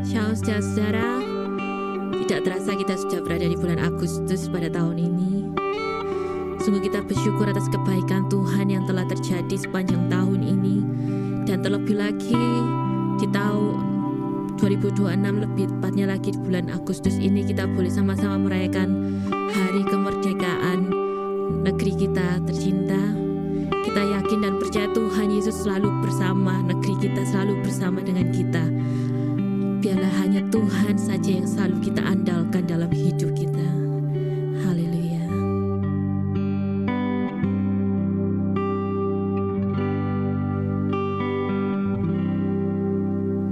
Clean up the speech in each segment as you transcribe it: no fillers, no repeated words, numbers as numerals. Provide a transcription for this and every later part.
Shalom saudara, tidak terasa kita sudah berada di bulan Agustus pada tahun ini. Sungguh kita bersyukur atas kebaikan Tuhan yang telah terjadi sepanjang tahun ini. Dan terlebih lagi di tahun 2026, lebih tepatnya lagi di bulan Agustus ini, kita boleh sama-sama merayakan hari kemerdekaan negeri kita tercinta. Kita yakin dan percaya Tuhan Yesus selalu bersama negeri kita, selalu bersama dengan kita. Biarlah hanya Tuhan saja yang selalu kita andalkan dalam hidup kita. Haleluya.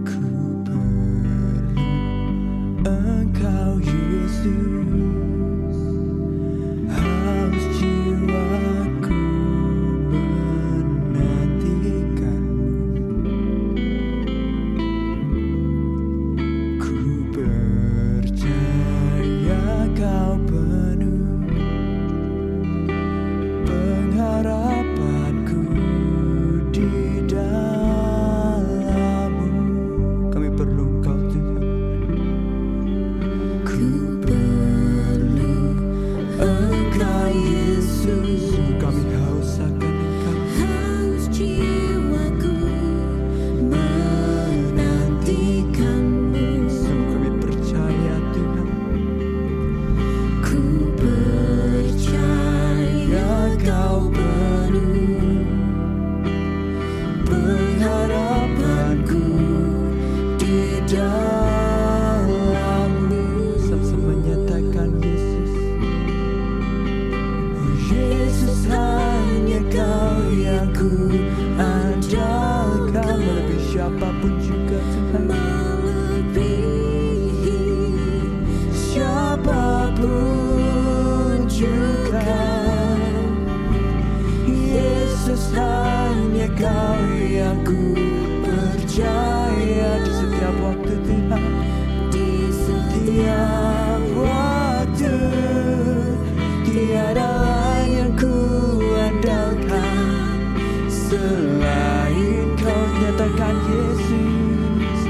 Ku perlu Engkau Yesus, haus jiwaku menantikanmu. Ku percaya Kau penuh pengharapanku di dalam-Mu. Kami perlu Engkau Tuhan. Ku perlu Engkau Yesus, kami haus akan Engkau. Haus jiwaku menantikanmu. Sungguh kami percaya Tuhan. Ku percaya Kau penuh Pengharapanku di dalam-Mu. Sama-sama menyatakan Yesus. Oh Yesus, hanya Kau yang ku andalkan, melebihi siapapun juga Tuhan. melebihi Siapapun juga, Yesus, hanya Kau yang ku percaya di setiap waktu Tuhan. di Setiap waktu tiada lain yang ku andalkan selain Kau. Nyatakan Yesus.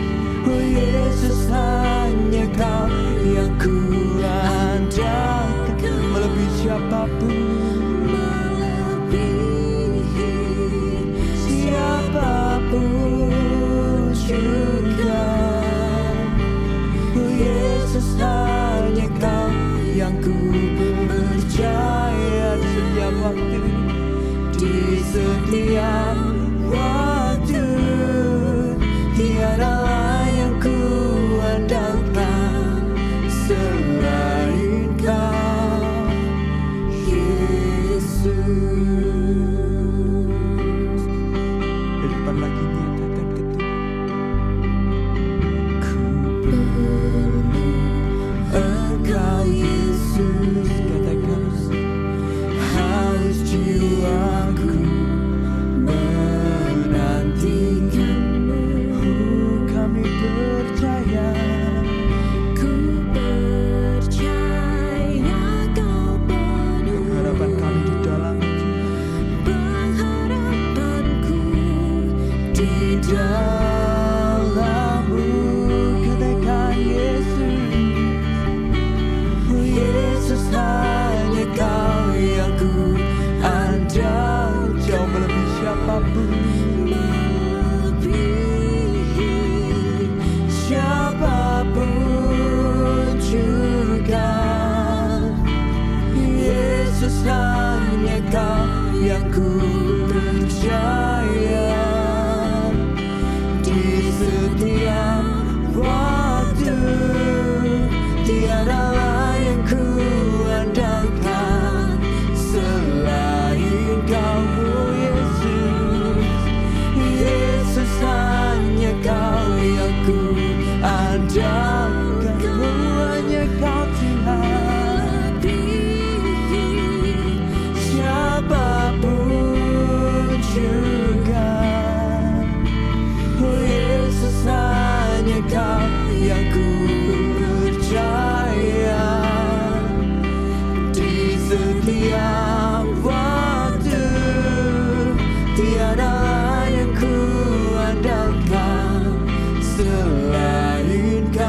Oh Yesus, hanya Kau yang ku andalkan, melebihi siapapun, melebihi siapapun juga. Oh Yesus, hanya Kau yang ku percaya di setiap waktu, di setiap waktu tiada lain yang ku andalkan selain Kau, Yesus. Di depan lagi nyatakan ke Tuhan. Ku perlu Engkau Yesus, katakan. Haus jiwaku menantikanmu. Kami percaya. Ku percaya Kau penuh Pengharapan kami di dalam pengharapanku di dalam-Mu. Katakan Yesus. Oh Yesus, hanya Kau yang ku andal, jauh melebihi siapapun, melebihi siapapun juga. Yesus, hanya Kau yang ku percaya di setiap waktu. Tiada lain yang ku andalkan selain Kau, oh Yesus. Yesus, hanya Kau yang ku andalkan, hanya Kau Tuhan. Siapapun juga, oh Yesus, hanya Kau yang ku percaya di setiap waktu. Tiada lain yang ku andalkan selain Kau.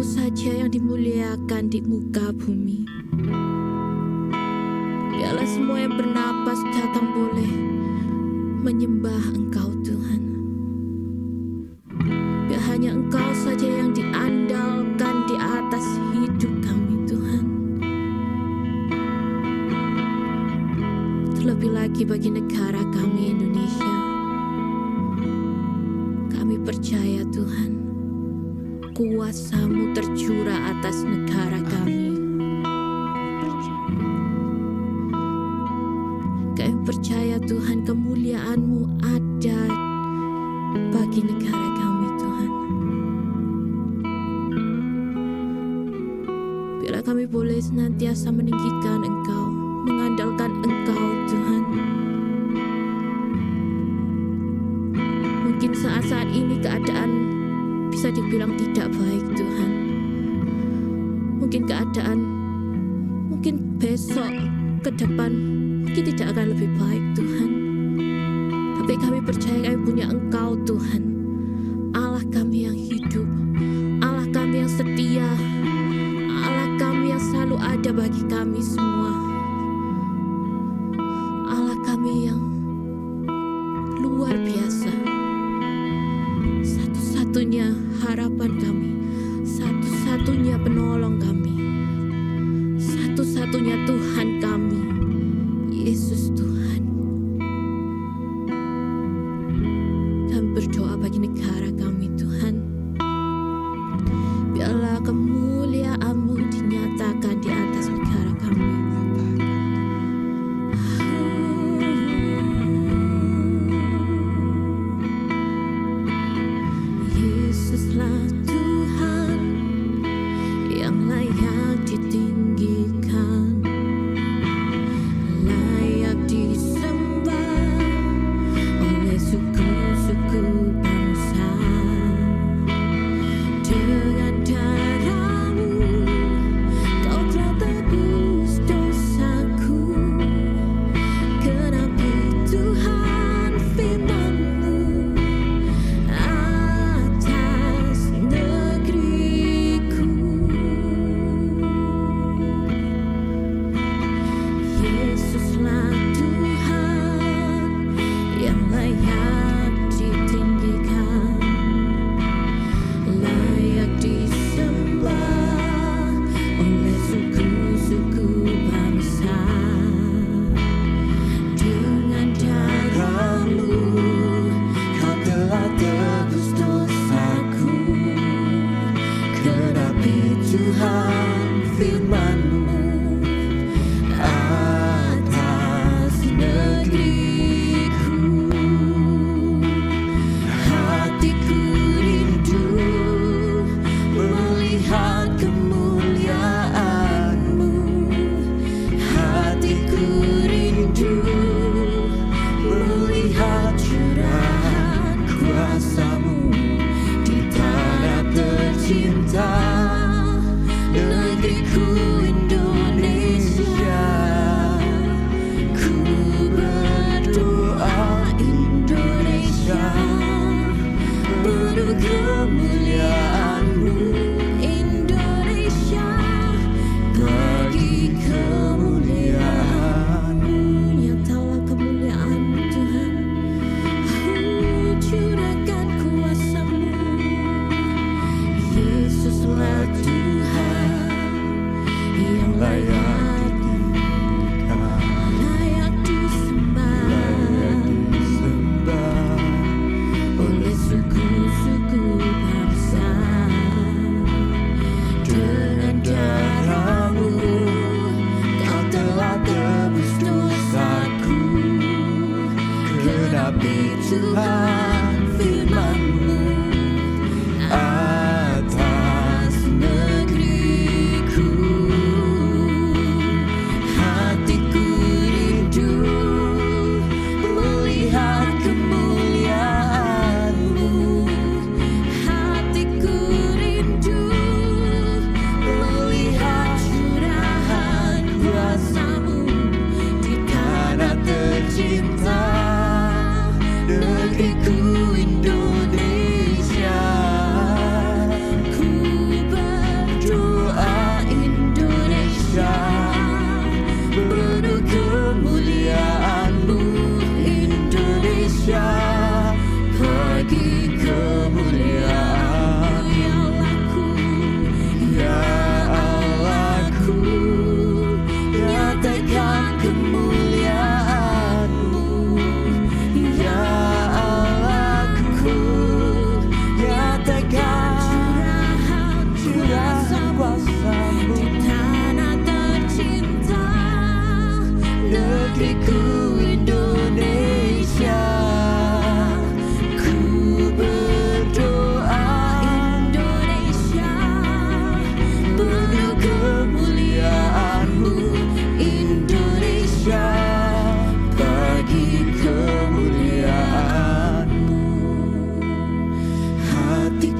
saja yang dimuliakan di muka bumi. Biarlah semua yang bernapas datang boleh menyembah Engkau Tuhan. Biar hanya Engkau saja yang diandalkan di atas hidup kami Tuhan. Terlebih lagi bagi negara kami Indonesia. Kami percaya Tuhan, kuasa-Mu tercurah atas negara kami. Kami percaya Tuhan, kemuliaan-Mu ada bagi negara kami Tuhan. Biarlah kami boleh senantiasa meninggikan Engkau, mengandalkan Engkau Tuhan. Mungkin saat-saat ini keadaan bisa dibilang tidak baik Tuhan. Mungkin besok ke depan mungkin tidak akan lebih baik Tuhan. Tapi kami percaya kami punya Engkau Tuhan, Allah kami yang hidup, Allah kami yang setia, Allah kami yang selalu ada bagi kami semua, Allah kami yang luar biasa, satu-satunya harapan kami, satu-satunya penolong kami, satu-satunya Tuhan kami, Yesus Tuhan. Kami berdoa bagi negara kami Tuhan. Biarlah kemuliaan-Mu dinyatakan di atas negara kami. Yesuslah Tuhan yang layak ditinggikan, layak disembah oleh suku-suku bangsa. Dengan darah-Mu Kau telah tebus dosaku. Genapi Tuhan firman-Mu atas negeriku. Yesuslah Tuhan yang layak ditinggikan, layak disembah oleh suku-suku bangsa. Dengan darah-Mu Kau telah tebus dosaku. Genapi Tuhan firman-Mu atas negeriku. Hatiku rindu melihat kemuliaan-Mu. Hatiku rindu melihat curahan kuasa-Mu di tanah tercinta, negeriku Indonesia. Ku berdoa Indonesia penuh kemuliaan-Mu. Indonesia bagi kemuliaan-Mu. Nyatalah kemuliaan-Mu Tuhan. Curahkan kuasa-Mu. Yesuslah Tuhan yang layak disembah oleh suku-suku bangsa.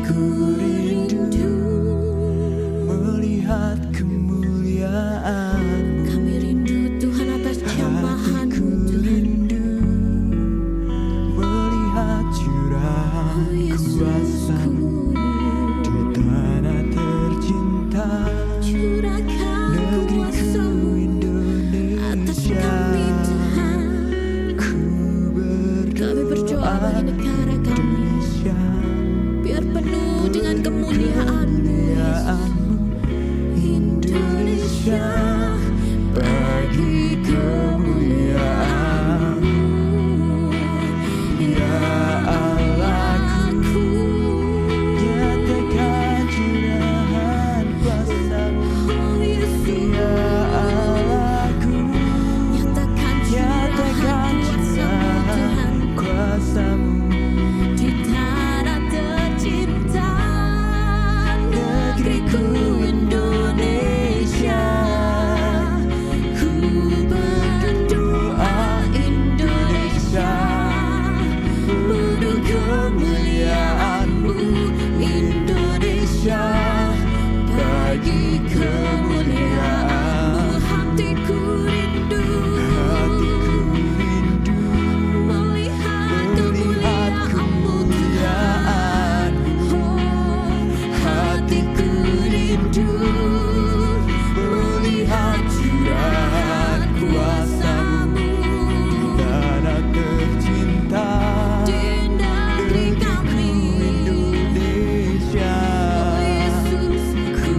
Hatiku rindu melihat kemuliaan-Mu. Kami rindu Tuhan atas jamahan-Mu, Tuhan. Melihat curahan kuasa-Mu di tanah tercinta, Curahkan negeriku kuasa-Mu atas Indonesia. kami, Tuhan. Kami berdoa bagi negara kami, Indonesia, biar penuh dengan kemuliaan-Mu, Yesus. Indonesia, bagi kemuliaan-Mu. Ya Allahku, nyatakan curahan kuasa-Mu. Oh Yesus, Ya Allahku, nyatakan curahan kuasa-Mu, Tuhan, kuasa-Mu. di tanah tercinta, negeriku Indonesia. Ku berdoa Indonesia, penuh kemuliaan-Mu, Indonesia, bagi kemuliaan-Mu. Hatiku rindu melihat kemuliaan-Mu, Tuhan. Oh, hatiku rindu melihat curahan kuasa-Mu Tanah tercinta, di negeri kami. Indonesia. Oh Yesus, ku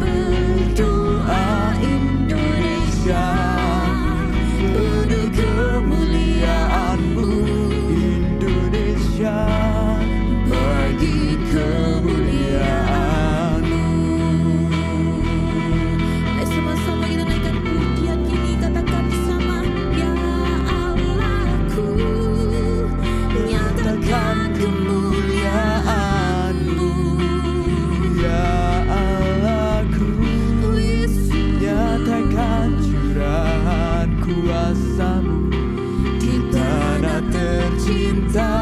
berdoa Indonesia, penuh kemuliaan-Mu, Indonesia, bagi kemuliaan-Mu. Mari sama-sama kita naikkan pujian kini, katakan bersama, Ya Allahku, nyatakan kemuliaan-Mu. Ya Allahku, Oh Yesus, nyatakan curahan kuasa-Mu di tanah tercinta,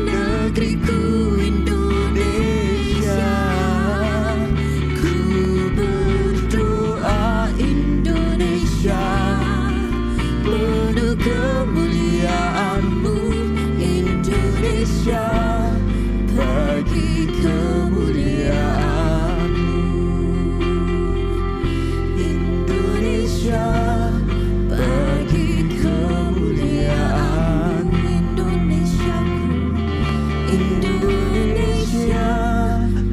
negeriku Indonesia. Ku berdoa Indonesia, penuh kemuliaan-Mu, Indonesia, bagi kemuliaan-Mu. Indonesia, bagi kemuliaan-Mu. Indonesia,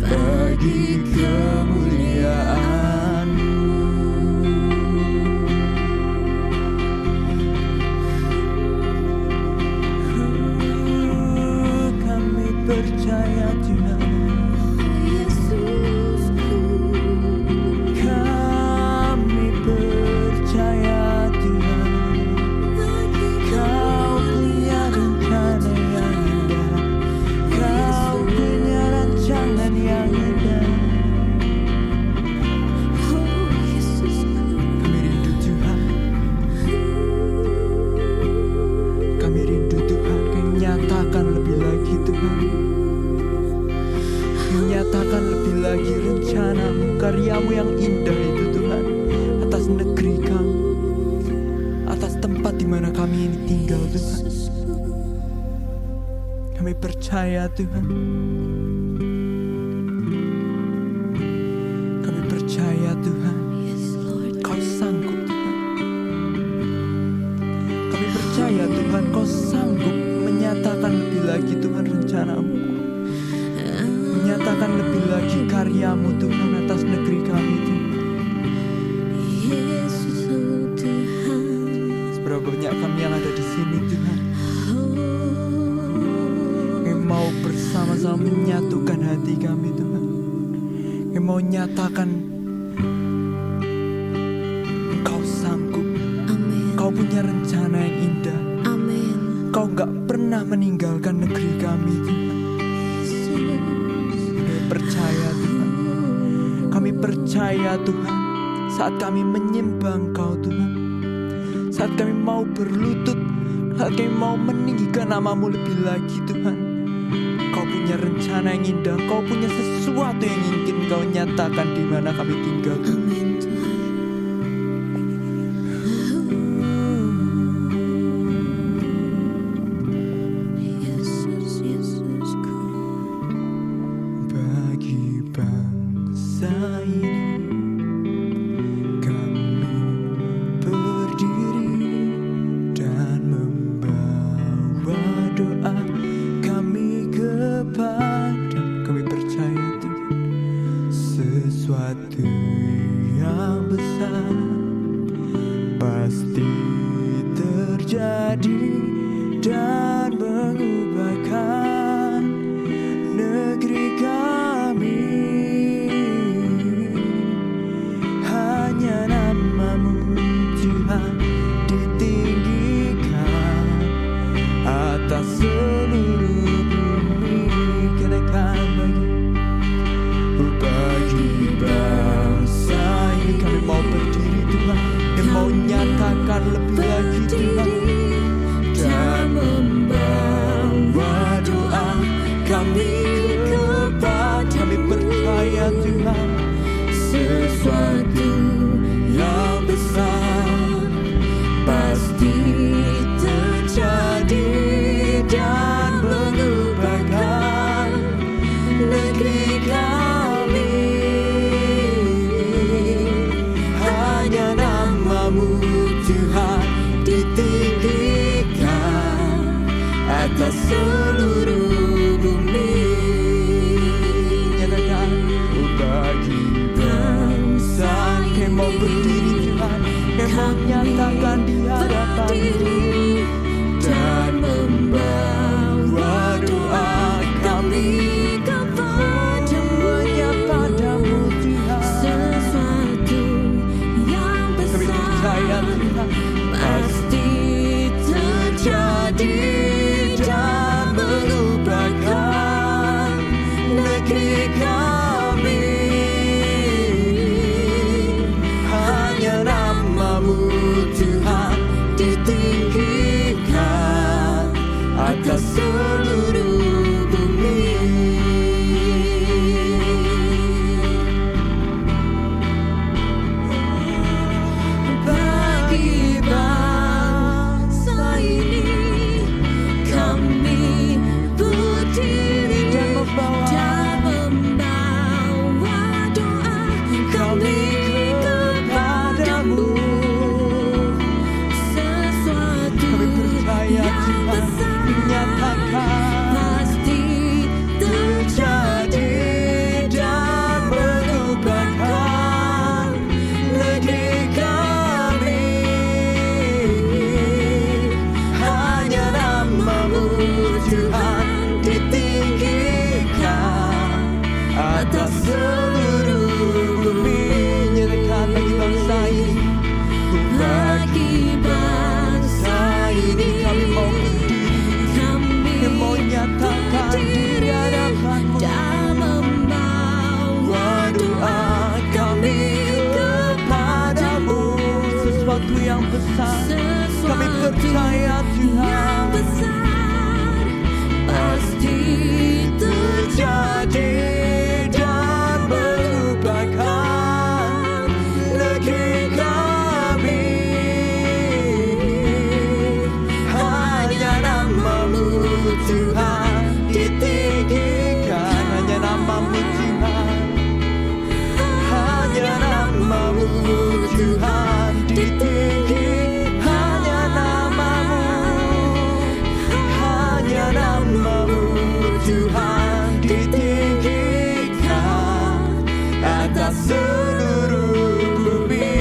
bagi kemuliaan-Mu. Kami percaya Tuhan, Yesusku, kami percaya Tuhan. bagi Kau punya rencana yang indah, Kau punya rancangan yang indah. Oh Yesusku, Kami rindu Tuhan, kami rindu Tuhan. Kau nyatakan lebih lagi Tuhan, Kau nyatakan lebih lagi rencana-Mu, karya-Mu yang indah itu Tuhan, atas negeri kami, atas tempat di mana kami ini tinggal Tuhan. Kami percaya Tuhan, kami percaya Tuhan, Yes Lord, Kau sanggup Tuhan. Kami percaya Tuhan, Kau sanggup menyatakan lebih lagi Tuhan rencana-Mu, menyatakan lebih lagi karya-Mu Tuhan atas negeri kami Tuhan. Yesus, oh Tuhan. Seberapa banyak kami yang ada di sini Tuhan, kami mau bersama-sama menyatukan hati kami Tuhan. Kami mau nyatakan Kau sanggup, Amin, Kau punya rencana yang indah. amin. Kau gak pernah meninggalkan negeri kami Tuhan. Kami percaya Tuhan, kami percaya Tuhan, saat kami menyembah Engkau Tuhan, saat kami mau berlutut, saat kami mau meninggikan nama-Mu lebih lagi Tuhan, Kau punya rencana yang indah, Kau punya sesuatu yang ingin Kau nyatakan di mana kami tinggal. Amin Tuhan. Yesus, Yesusku. Bagi bangsa ini kami berdiri dan membawa doa kami kepada, kami percaya Tuhan, sesuatu yang besar pasti terjadi dan mengubahkan negeri kami. Hanya nama-Mu Tuhan ditinggikan atas seluruh bumi. Kenakan bagi bangsa ini kami mau berdiri Tuhan, dan mau nyatakan lebih lagi Tuhan, dan membawa doa kami kepada, kami percaya Tuhan, sesuatu yang besar pasti terjadi dan mengubahkan negeri kami. Hanya nama-Mu Tuhan ditinggikan atas seluruh bumi. Nyatakan bagi bangsa yang mau berdiri Tuhan, yang mau nyatakan di hadapan-Mu dan membawa doa kami padamu Tuhan. Sesuatu yang Kami percaya besar Tuhan, pasti terjadi dan mengubahkan negeri kami. Hanya nama-Mu Tuhan ditinggikan atas seluruh bumi. bagi bangsa ini. Kami berdiri Dan membawa dan membawa doa kami kepadamu. Sesuatu Kami percaya yang Tuhan besar menyatakan pasti terjadi dan mengubahkan negeri kami. Hanya nama-Mu Tuhan ditinggikan atas seluruh bumi. Nyatakan bagi bangsa ini, bagi bangsa ini kami mau berdiri, yang mau nyatakan di hadapan-Mu dan membawa doa kami kepadamu. Sesuatu yang besar kami percaya yang Tuhan besar pasti terjadi dan mengubahkan negeri kami. Hanya nama-Mu Tuhan ditinggikan, hanya nama-Mu Tuhan, hanya nama-Mu Tuhan ditinggikan, hanya nama-Mu, hanya nama-Mu Tuhan ditinggikan atas seluruh bumi.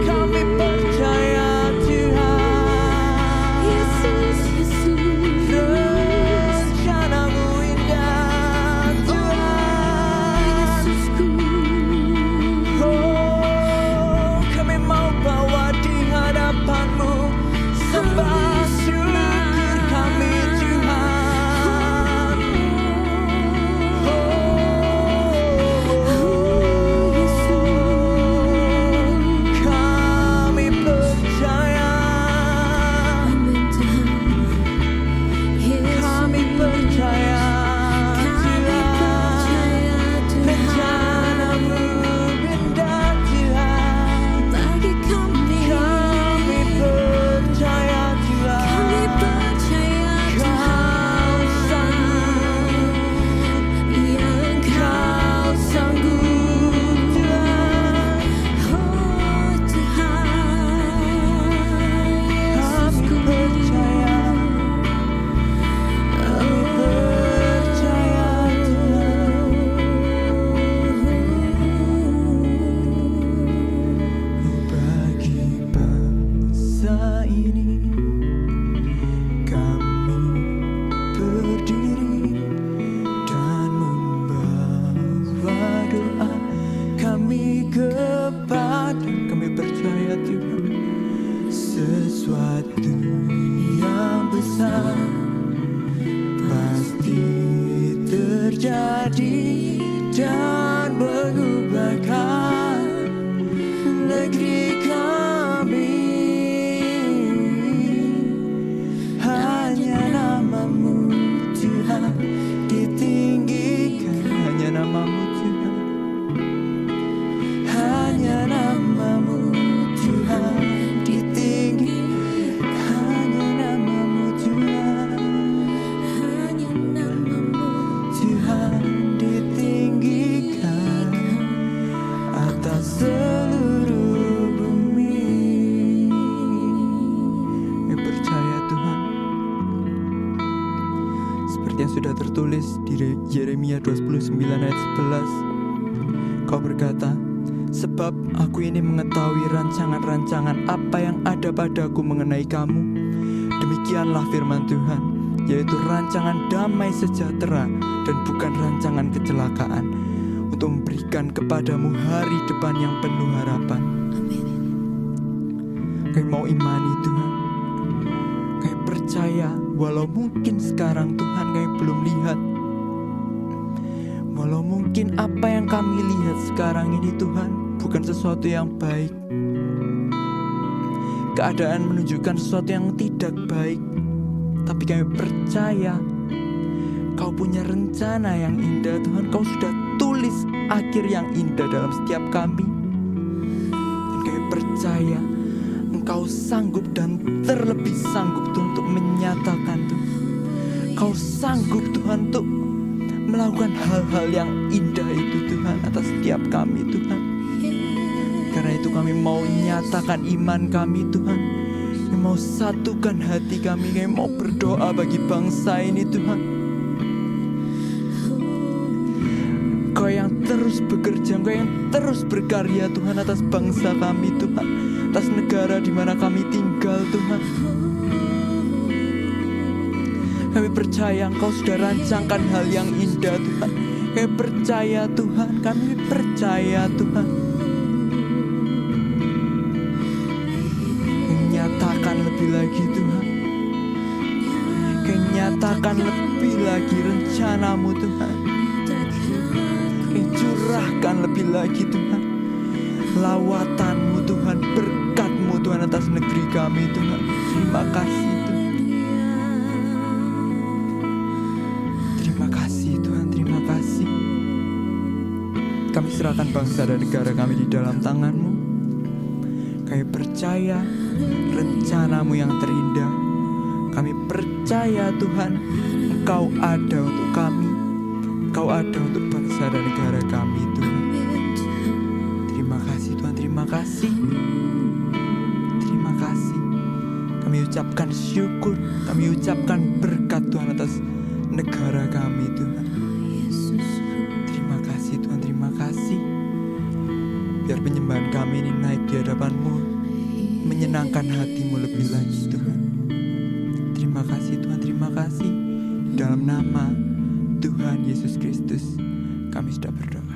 Kami percaya Tuhan, Yesus, Yesus. rencana-Mu indah Tuhan. Yesusku. Oh, kami mau bawa di hadapan-Mu sembah syukur kami Tuhan. terjadi dan mengubahkan negeri kami. Hanya namamu Tuhan ditinggikan, hanya namamu Tuhan, hanya namamu Tuhan ditinggikan, hanya namamu Tuhan, hanya namamu Tuhan ditinggikan atas seluruh bumi. Kami percaya Tuhan, seperti yang sudah tertulis di Yeremia 29 ayat 11, Kau berkata, sebab aku ini mengetahui rancangan-rancangan apa yang ada padaku mengenai kamu. Demikianlah firman Tuhan, yaitu rancangan damai sejahtera dan bukan rancangan kecelakaan, untuk memberikan kepadamu hari depan yang penuh harapan. Amin. Kami mau imani Tuhan, kami percaya walau mungkin sekarang Tuhan kami belum lihat, walau mungkin apa yang kami lihat sekarang ini Tuhan bukan sesuatu yang baik, keadaan menunjukkan sesuatu yang tidak baik, tapi kami percaya Kau punya rencana yang indah Tuhan. Kau sudah tulis akhir yang indah dalam setiap kami, dan kami percaya Engkau sanggup dan terlebih sanggup Tuhan untuk menyatakan Tuhan. Kau sanggup Tuhan untuk melakukan hal-hal yang indah itu Tuhan atas setiap kami Tuhan. Karena itu kami mau nyatakan iman kami Tuhan. Kami mau satukan hati kami. Kami mau berdoa bagi bangsa ini Tuhan. Kau yang terus bekerja, Kau yang terus berkarya Tuhan atas bangsa kami Tuhan, atas negara di mana kami tinggal Tuhan. Kami percaya Engkau sudah rancangkan hal yang indah Tuhan. Kami percaya Tuhan, kami percaya Tuhan. Nyatakan lebih lagi Tuhan. Nyatakan lebih lagi rencanamu Tuhan. Curahkan lebih lagi Tuhan lawatanmu Tuhan, berkatmu Tuhan atas negeri kami Tuhan. Terima kasih Tuhan. Terima kasih Tuhan, terima kasih. Kami serahkan bangsa dan negara kami di dalam tangan-Mu. Kami percaya rencanamu yang terindah. Kami percaya Tuhan, Engkau ada untuk kami, Engkau ada untuk bangsa dan negara kami Tuhan. Terima kasih Tuhan, terima kasih. Terima kasih. Kami ucapkan syukur, kami ucapkan berkat Tuhan atas negara kami Tuhan. Terima kasih Tuhan, terima kasih. Biar penyembahan kami ini naik di hadapan-Mu, menyenangkan hati-Mu lebih lagi Tuhan. Terima kasih Tuhan, terima kasih. Dalam nama Tuhan Yesus Kristus kami sudah berdoa.